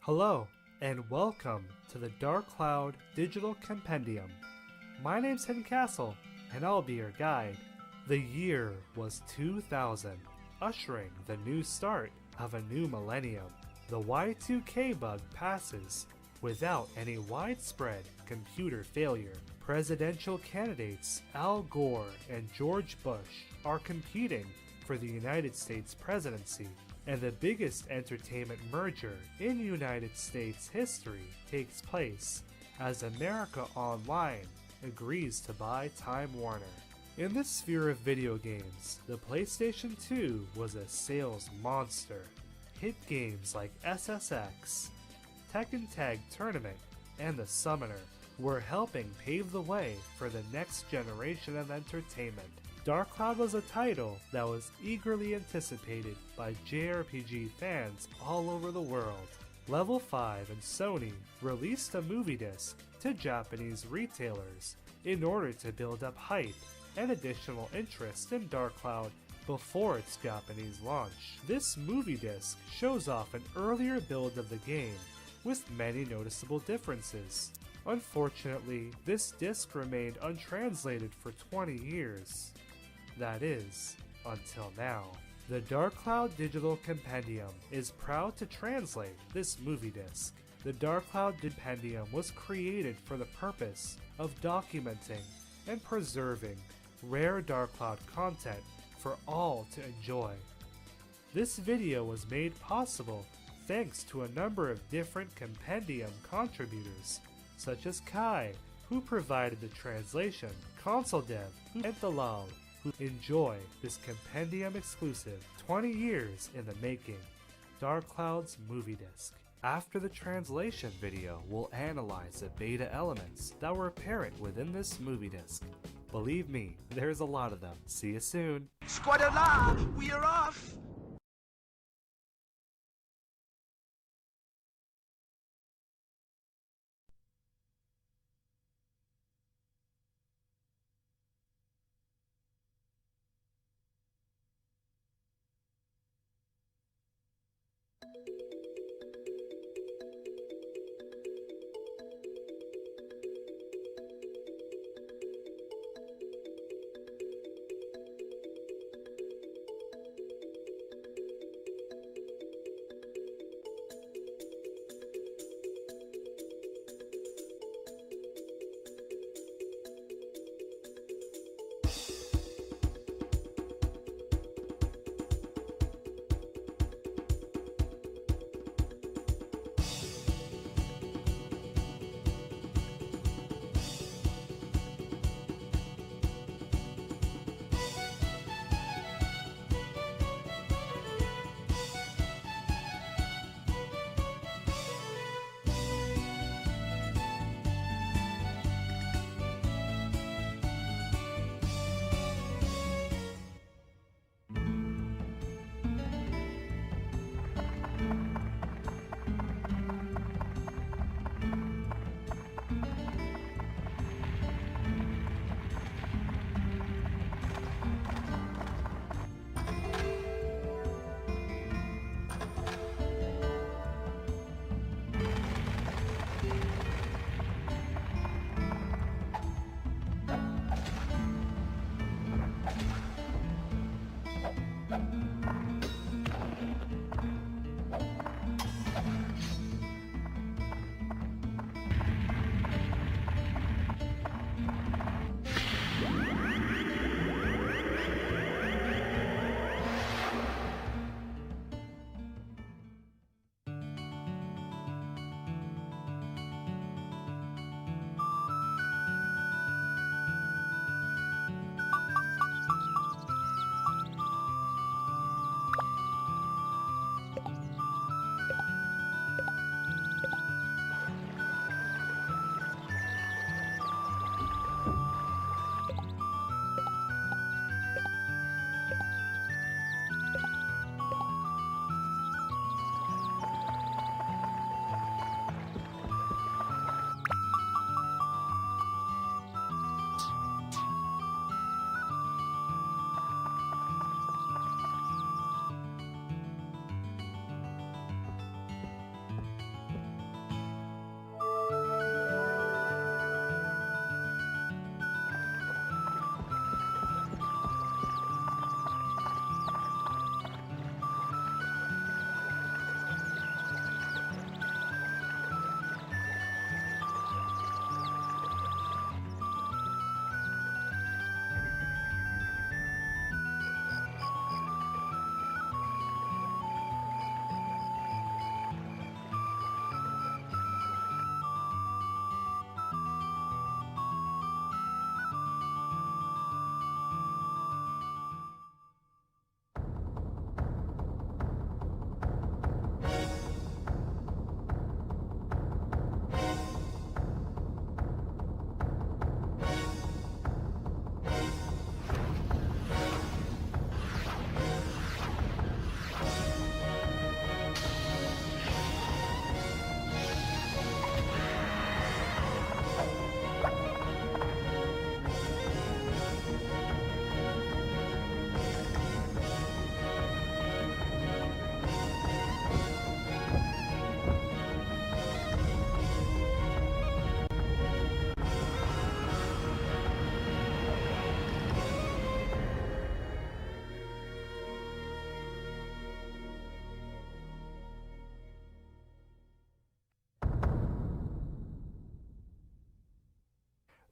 Hello, and welcome to the Dark Cloud Digital Compendium. My name's Hidden Castle, and I'll be your guide. The year was 2000, ushering the new start of a new millennium. The Y2K bug passes without any widespread computer failure. Presidential candidates Al Gore and George Bush are competing for the United States presidency, and the biggest entertainment merger in United States history takes place as America Online agrees to buy Time Warner. In the sphere of video games, the PlayStation 2 was a sales monster. Hit games like SSX, Tekken Tag Tournament, and The Summoner were helping pave the way for the next generation of entertainment. Dark Cloud was a title that was eagerly anticipated by JRPG fans all over the world. Level 5 and Sony released a movie disc to Japanese retailers in order to build up hype and additional interest in Dark Cloud before its Japanese launch. This movie disc shows off an earlier build of the game with many noticeable differences. Unfortunately, this disc remained untranslated for 20 years. That is, until now. The Dark Cloud Digital Compendium is proud to translate this movie disc. The Dark Cloud Compendium was created for the purpose of documenting and preserving rare Dark Cloud content for all to enjoy. This video was made possible thanks to a number of different compendium contributors, such as Kai, who provided the translation, Console Dev, and Dalal, who enjoy this compendium exclusive 20 years in the making, Dark Cloud's movie disc. After the translation video, we'll analyze the beta elements that were apparent within this movie disc. Believe me, there's a lot of them. See you soon. Squadala, we are off!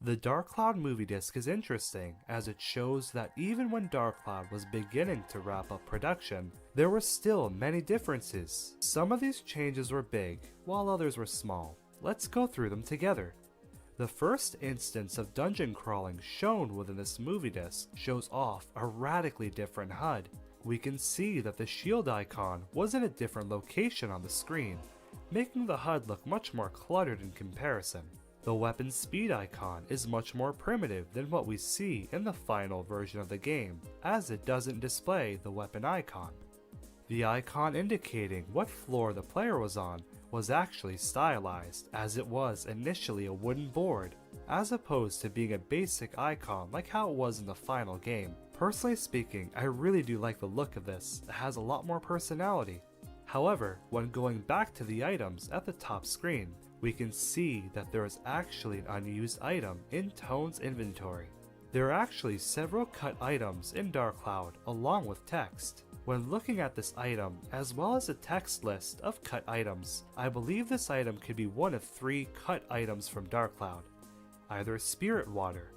The Dark Cloud movie disc is interesting as it shows that even when Dark Cloud was beginning to wrap up production, there were still many differences. Some of these changes were big, while others were small. Let's go through them together. The first instance of dungeon crawling shown within this movie disc shows off a radically different HUD. We can see that the shield icon was in a different location on the screen, making the HUD look much more cluttered in comparison. The weapon speed icon is much more primitive than what we see in the final version of the game, as it doesn't display the weapon icon. The icon indicating what floor the player was on was actually stylized, as it was initially a wooden board, as opposed to being a basic icon like how it was in the final game. Personally speaking, I really do like the look of this. It has a lot more personality. However, when going back to the items at the top screen, we can see that there is actually an unused item in Tone's inventory. There are actually several cut items in Dark Cloud along with text. When looking at this item, as well as a text list of cut items, I believe this item could be one of 3 cut items from Dark Cloud. Either Spirit Water,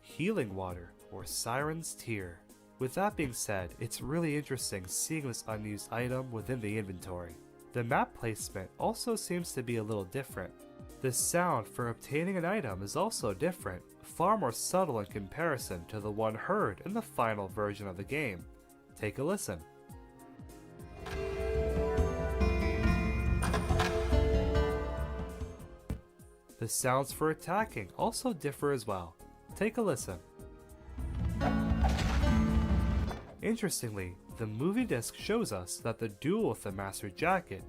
Healing Water, or Siren's Tear. With that being said, it's really interesting seeing this unused item within the inventory. The map placement also seems to be a little different. The sound for obtaining an item is also different, far more subtle in comparison to the one heard in the final version of the game. Take a listen. The sounds for attacking also differ as well. Take a listen. Interestingly, the movie disc shows us that the duel with the Master Jacket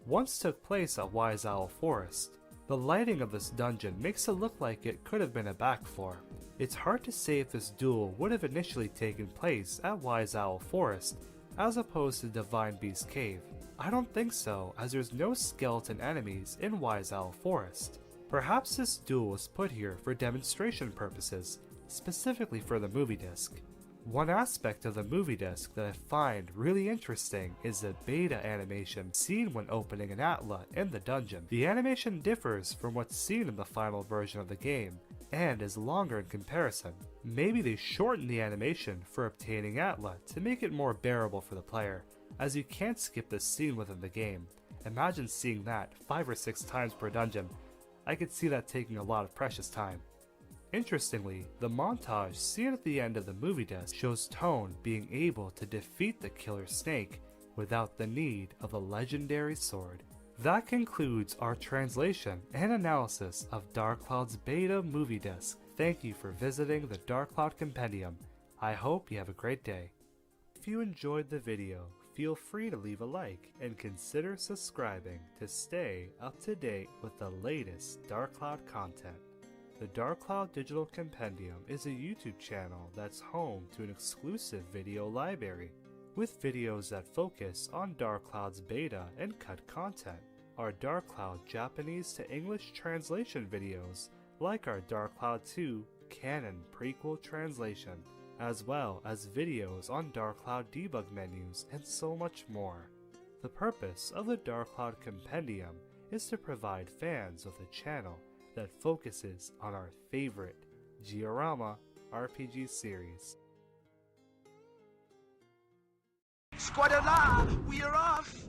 once took place at Wise Owl Forest. The lighting of this dungeon makes it look like it could have been a back floor. It's hard to say if this duel would have initially taken place at Wise Owl Forest as opposed to Divine Beast Cave. I don't think so, as there's no skeleton enemies in Wise Owl Forest. Perhaps this duel was put here for demonstration purposes, specifically for the movie disc. One aspect of the movie disc that I find really interesting is the beta animation seen when opening an Atla in the dungeon. The animation differs from what's seen in the final version of the game, and is longer in comparison. Maybe they shortened the animation for obtaining Atla to make it more bearable for the player, as you can't skip this scene within the game. Imagine seeing that 5 or 6 times per dungeon. I could see that taking a lot of precious time. Interestingly, the montage seen at the end of the movie disc shows Tone being able to defeat the killer snake without the need of a legendary sword. That concludes our translation and analysis of Dark Cloud's beta movie disc. Thank you for visiting the Dark Cloud Compendium. I hope you have a great day. If you enjoyed the video, feel free to leave a like and consider subscribing to stay up to date with the latest Dark Cloud content. The Dark Cloud Digital Compendium is a YouTube channel that's home to an exclusive video library, with videos that focus on Dark Cloud's beta and cut content. Our Dark Cloud Japanese to English translation videos, like our Dark Cloud 2 canon prequel translation, as well as videos on Dark Cloud debug menus and so much more. The purpose of the Dark Cloud Compendium is to provide fans with a channel that focuses on our favorite Diorama RPG series. Squad alive, we are off!